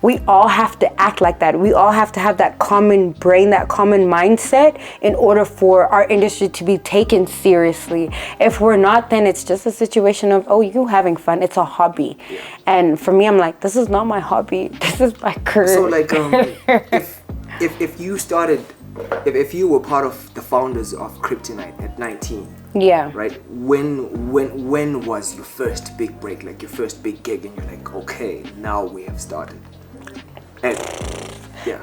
we all have to act like that. We all have to have that common brain, that common mindset in order for our industry to be taken seriously. If we're not, then it's just a situation of, oh, you having fun. It's a hobby. And for me, I'm like, this is not my hobby. This is my career. So like, if you started, if you were part of the founders of Kryptonite at 19, right? When was your first big break, like your first big gig, and you're like, okay, now we have started? And,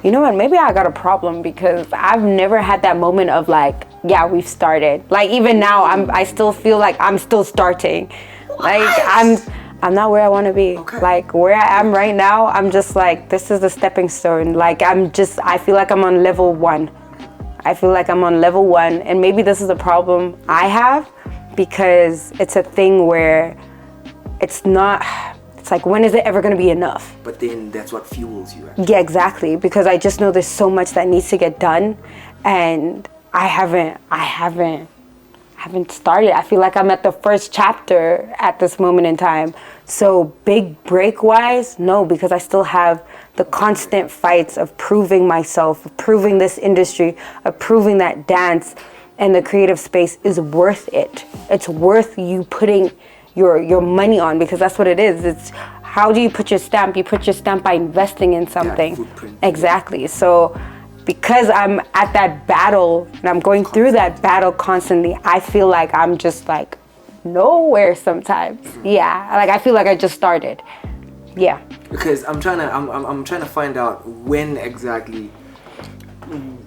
you know what? Maybe I got a problem because I've never had that moment of like, yeah, we've started. Like even now, I still feel like I'm still starting. Like I'm not where I want to be. Like where I am right now, I'm just like, this is a stepping stone. Like I feel like I'm on level 1. And maybe this is a problem I have because it's a thing where it's like, when is it ever going to be enough? But then that's what fuels you. Actually. Yeah, exactly. Because I just know there's so much that needs to get done, and I haven't started. I feel like I'm at the first chapter at this moment in time. So big break wise, no, because I still have the constant fights of proving myself, of proving this industry, of proving that dance and the creative space is worth it. It's worth you putting your money on, because that's what it is. It's how do you put your stamp? You put your stamp by investing in something. Exactly. So because I'm at that battle and I'm going through that battle constantly, I feel like I'm just like nowhere sometimes. Yeah, like I feel like I just started. Yeah. Because I'm trying to find out when exactly.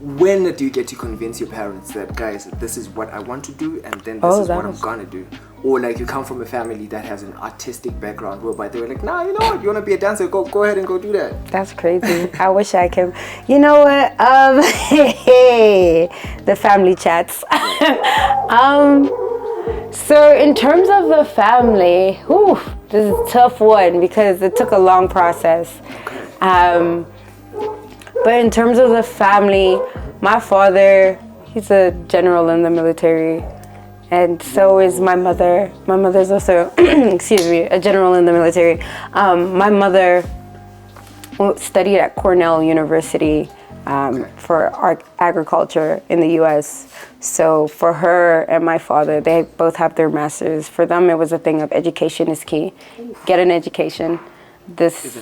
When do you get to convince your parents that, guys, this is what I want to do, and then this is what I'm gonna do? Or like you come from a family that has an artistic background whereby they were like, nah, you know what, you wanna be a dancer, go ahead and go do that. That's crazy. I wish I could. You know what? The family chats. So in terms of the family, this is a tough one because it took a long process. But in terms of the family, my father, he's a general in the military. And so is my mother. My mother's also, excuse me, a general in the military. My mother studied at Cornell University for agriculture in the US. So for her and my father, they both have their masters. For them, it was a thing of education is key. Get an education. This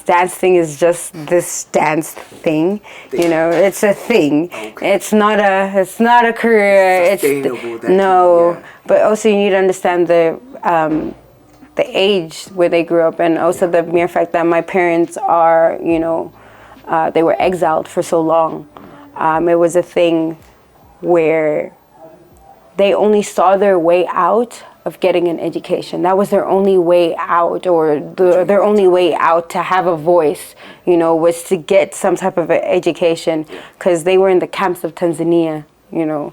dance thing is just this dance thing. You know, it's a thing. Okay. It's not a career. But also you need to understand the age where they grew up, and also the mere fact that my parents are, you know, they were exiled for so long. It was a thing where they only saw their way out of getting an education. That was their only way out, or their only way out to have a voice, you know, was to get some type of education, because they were in the camps of Tanzania, you know.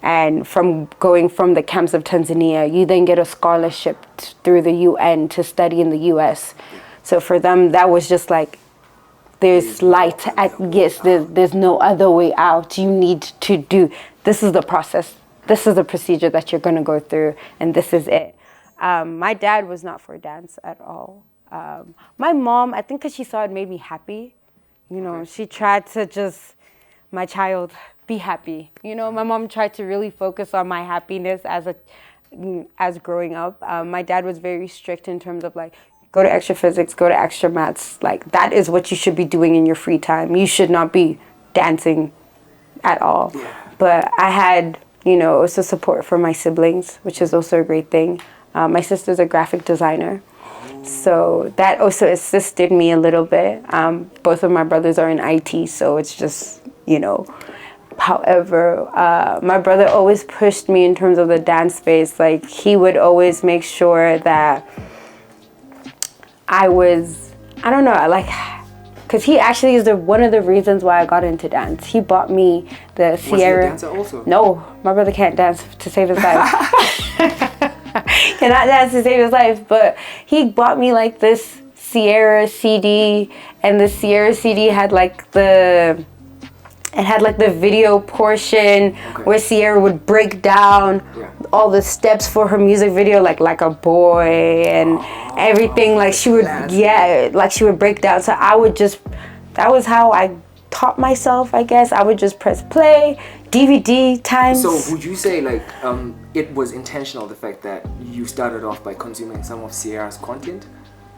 And from going from the camps of Tanzania, you then get a scholarship through the UN to study in the US. So for them, that was just like, there's light there's no other way out. You need to do, this is the process. This is the procedure that you're going to go through, and this is it. My dad was not for dance at all. My mom, I think because she saw it made me happy, you know, she tried to just, my child, be happy. You know, my mom tried to really focus on my happiness as growing up. My dad was very strict in terms of like, go to extra physics, go to extra maths. Like, that is what you should be doing in your free time. You should not be dancing at all. But I had, you know, also support from my siblings, which is also a great thing. My sister's a graphic designer, so that also assisted me a little bit. Both of my brothers are in IT, so it's just, you know. However, my brother always pushed me in terms of the dance space. Like, he would always make sure that I was, I don't know, like, because he actually is one of the reasons why I got into dance. He bought me the Ciara. Was he a dancer also? No, my brother can't dance to save his life. Cannot dance to save his life. But he bought me like this Ciara CD, and the Ciara CD had like the video portion where Ciara would break down all the steps for her music video, like a boy and everything. Like she would, like she would break down. So I would just, that was how I taught myself, I guess. I would just press play, DVD times. So would you say like it was intentional, the fact that you started off by consuming some of Ciara's content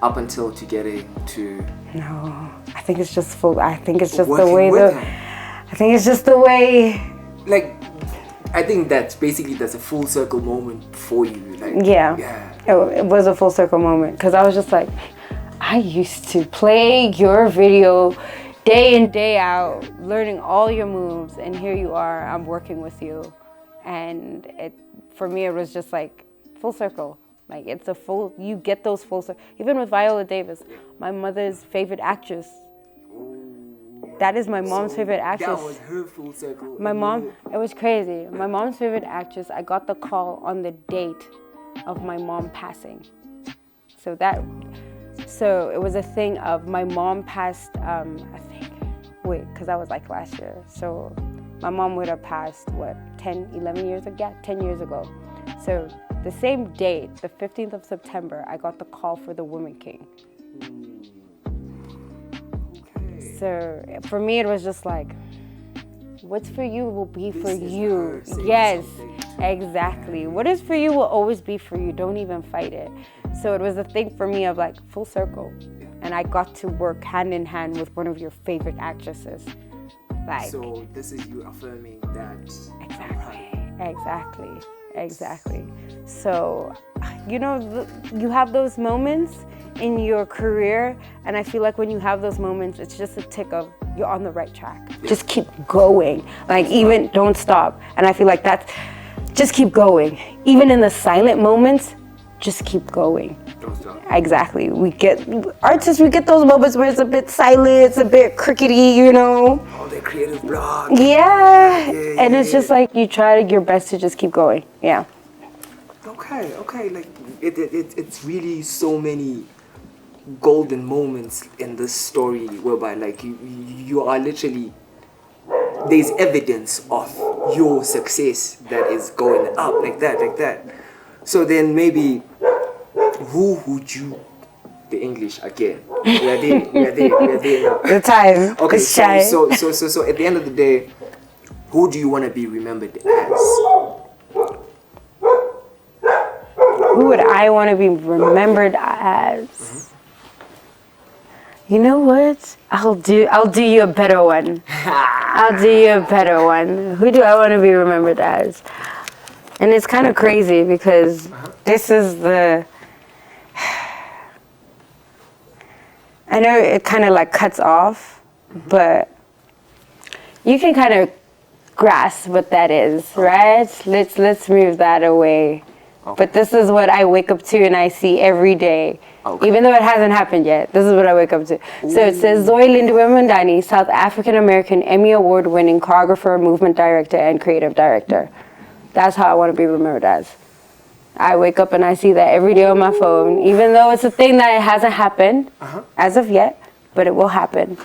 up until to getting to? No, I think it's just I think it's just the way. Like, I think that's a full circle moment for you. Like, it was a full circle moment, because I was just like, I used to play your video day in, day out, learning all your moves, and here you are, I'm working with you. And for me, it was just like full circle. Like, it's you get those full circle. Even with Viola Davis, my mother's favorite actress. That is my mom's favorite actress. That was her full circle. My mom, it was crazy. My mom's favorite actress, I got the call on the date of my mom passing. So it was a thing of my mom passed, because that was like last year. So my mom would have passed, 11 years ago? Yeah, 10 years ago. So the same date, the 15th of September, I got the call for the Woman King. So for me, it was just like, what's for you will be for you. Yes, exactly. What is for you will always be for you. Don't even fight it. So it was a thing for me of like full circle. And I got to work hand in hand with one of your favorite actresses. Like, so this is you affirming that. Exactly. So, you know, you have those moments in your career, and I feel like when you have those moments, it's just a tick of you're on the right track. Just keep going. Like, even don't stop. And I feel like just keep going. Even in the silent moments, just keep going. Don't stop. Exactly. Artists, we get those moments where it's a bit silent, it's a bit crickety, you know. All the creative block. Yeah. And it's just like you try your best to just keep going. Yeah. Okay. Like it's really so many golden moments in this story whereby like you are literally, there's evidence of your success that is going up like that. So then maybe who would you, the English again, we are there now. The time. Okay, It's shy. so at the end of the day, who do you want to be remembered as? Who would I want to be remembered as? You know what? I'll do you a better one. I'll do you a better one. Who do I want to be remembered as? And it's kind of crazy because this is the... I know it kind of like cuts off, but you can kind of grasp what that is, right? Let's move that away. But this is what I wake up to and I see every day. Even though it hasn't happened yet, this is what I wake up to. So it says, Zoyi Muendane, South African American Emmy Award winning choreographer, movement director, and creative director. That's how I want to be remembered as. I wake up and I see that every day on my phone, even though it's a thing that it hasn't happened as of yet, but it will happen.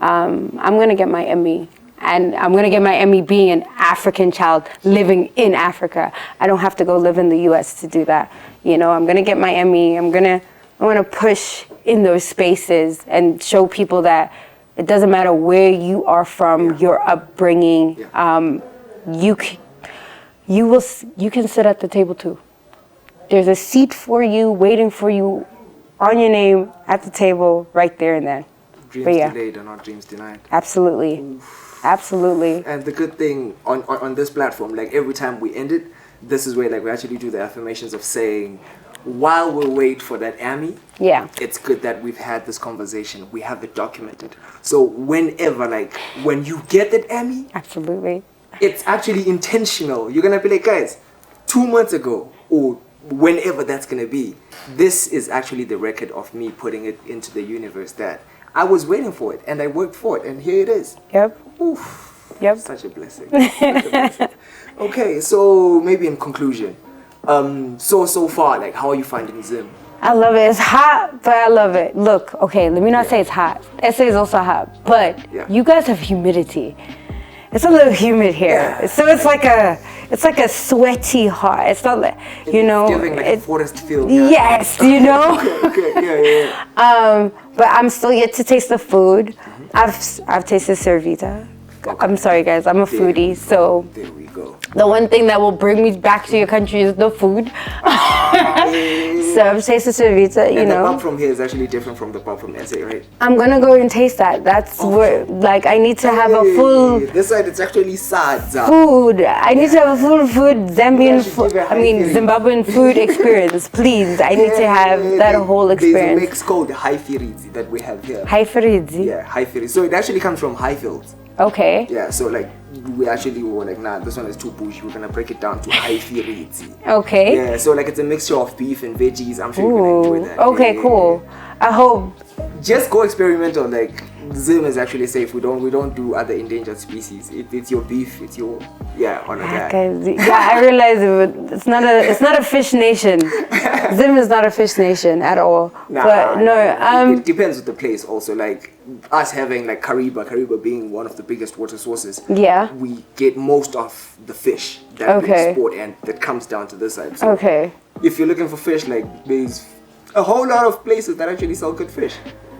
I'm going to get my Emmy. And I'm going to get my Emmy being an African child living in Africa. I don't have to go live in the US to do that. You know, I'm going to get my Emmy. I want to push in those spaces and show people that it doesn't matter where you are from, your upbringing. You can sit at the table too. There's a seat for you, waiting for you, on your name at the table, right there and then. Dreams delayed are not dreams denied. Absolutely. Oof. Absolutely. And the good thing on this platform, like every time we end it, this is where like we actually do the affirmations of saying, while we wait for that Emmy, it's good that we've had this conversation. We have it documented. So whenever, like, when you get that Emmy, absolutely, it's actually intentional. You're gonna be like, guys, 2 months ago, or whenever that's gonna be, this is actually the record of me putting it into the universe that I was waiting for it and I worked for it, and here it is. Yep. Oof. Yep. Such a blessing. Okay, so maybe in conclusion, so far, like, how are you finding Zim? I love it. It's hot, but I love it. Look, okay, let me not say it's hot. SA is also hot, but you guys have humidity. It's a little humid here, so it's like a sweaty hot. It's not like, you know, it's giving like a forest feel. Yes, you know. Okay, yeah. But I'm still yet to taste the food. I've tasted Cervita. I'm sorry, guys. I'm a foodie, so there we go. The one thing that will bring me back to your country is the food. So I've tasted Cervita, you know. The pub from here is actually different from the pub from SA, right? I'm gonna go and taste that. That's where, like, I need to have a full... This side, it's actually sad. Food. I need to have a full food, Zimbabwean food experience, please. I need to have that whole experience. There's a mix called Haifirizi that we have here. Haifirizi? Yeah, Haifirizi. So it actually comes from Highfields. Okay. Yeah, so like we actually were like, nah, this one is too bougie. We're gonna break it down to Haifirizi. Okay. Yeah, so like it's a mixture of beef and veggies. I'm sure you're gonna enjoy that. Okay, cool. I hope. Just go experimental. Like Zim is actually safe. We don't do other endangered species. It's your beef. It's your all of that. Yeah, I realize it. It's not a fish nation. Zim is not a fish nation at all. Nah, but no, it depends with the place also. Like us having like Kariba being one of the biggest water sources. Yeah. We get most of the fish that we export and that comes down to this side. So if you're looking for fish, like there's a whole lot of places that actually sell good fish.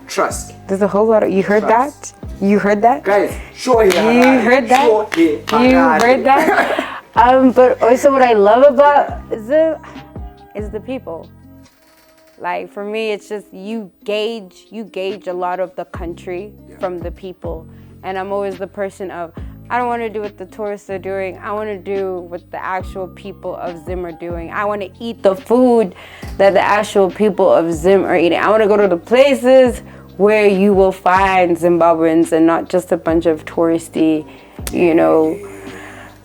Trust. There's a whole lot of... You heard that? You heard that? Guys, sure. You heard that? You heard that? But also what I love about Zim is the people. Like, for me, it's just you gauge a lot of the country from the people. And I'm always the person of, I don't want to do what the tourists are doing. I want to do what the actual people of Zim are doing. I want to eat the food that the actual people of Zim are eating. I want to go to the places where you will find Zimbabweans and not just a bunch of touristy, you know.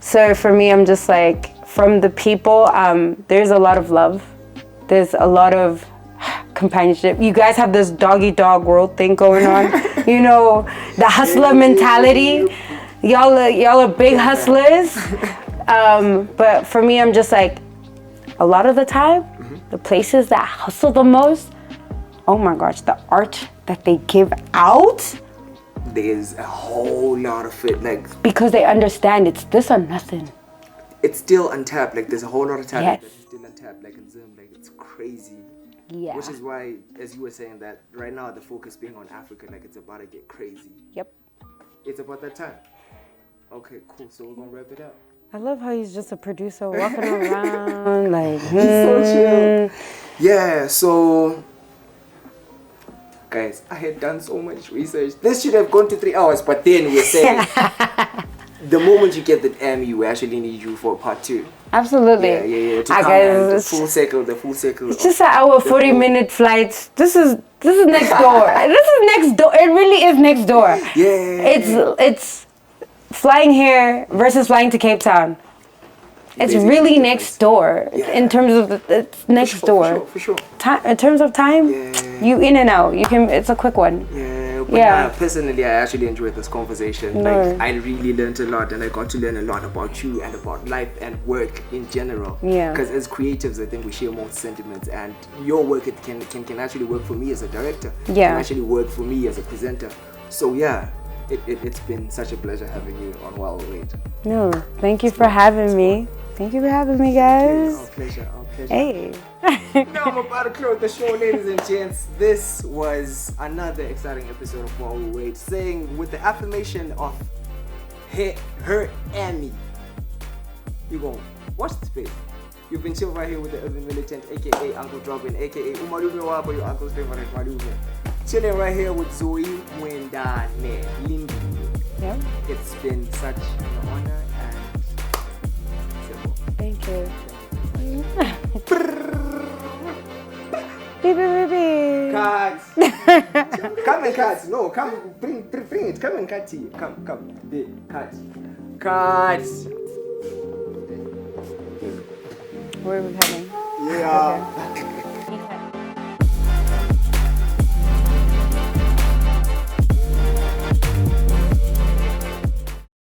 So for me, I'm just like, from the people, there's a lot of love. There's a lot of companionship. You guys have this dog-eat-dog world thing going on. You know, the hustler mentality. Y'all are big hustlers. But for me, I'm just like, a lot of the time, the places that hustle the most oh my gosh, the art that they give out. There's a whole lot of it. Like, Because they understand it's this or nothing. it's still untapped. Like, there's a whole lot of talent Yes. that is still untapped. Like in Zim, like it's crazy. Yeah. Which is why, as you were saying, that right now the focus being on Africa, like it's about to get crazy. Yep. It's about that time. Okay, cool. So we're gonna wrap it up. I love how he's just a producer walking around like. So chill. Yeah. So, guys, I had done so much research. This should have gone to 3 hours, but then we're saying the moment you get the MU, we actually need you for part 2. Absolutely. Yeah. To I come guys, and the it's- full circle. It's just an hour, 40-minute flight. This is next door. This is next door. It really is next door. Yeah. It's flying here versus flying to Cape Town. It's Basically really the next door Yeah. in terms of it's next door. For sure. Time, in terms of time, Yeah. you in and out. You can. It's a quick one. Yeah, but Yeah. personally, I actually enjoyed this conversation. No. Like, I really learned a lot, and I got to learn a lot about you and about life and work in general. Yeah. Because as creatives, I think we share most sentiments, and your work it can actually work for me as a director. Yeah. Can actually work for me as a presenter. So yeah, it's been such a pleasure having you on While We Wait. No, thank you for having me. Thank you for having me, guys. Our pleasure. Hey. Now I'm about to close the show, ladies and gents. This was another exciting episode of While We Wait, saying with the affirmation of her Annie. You go, watch the space. You've been chilling right here with the Urban Militant, aka Uncle Robin, aka Umalume Wabo, your uncle's favorite Malume. Chilling right here with Zoyi, Muendane, Lindy. Yeah. It's been such an honor and simple. Thank you. Beep, beep, beep, beep. Cards. Come and cards. No, come bring it. Come and cut here. Come. The cards. Cards. Where are we coming? Yeah.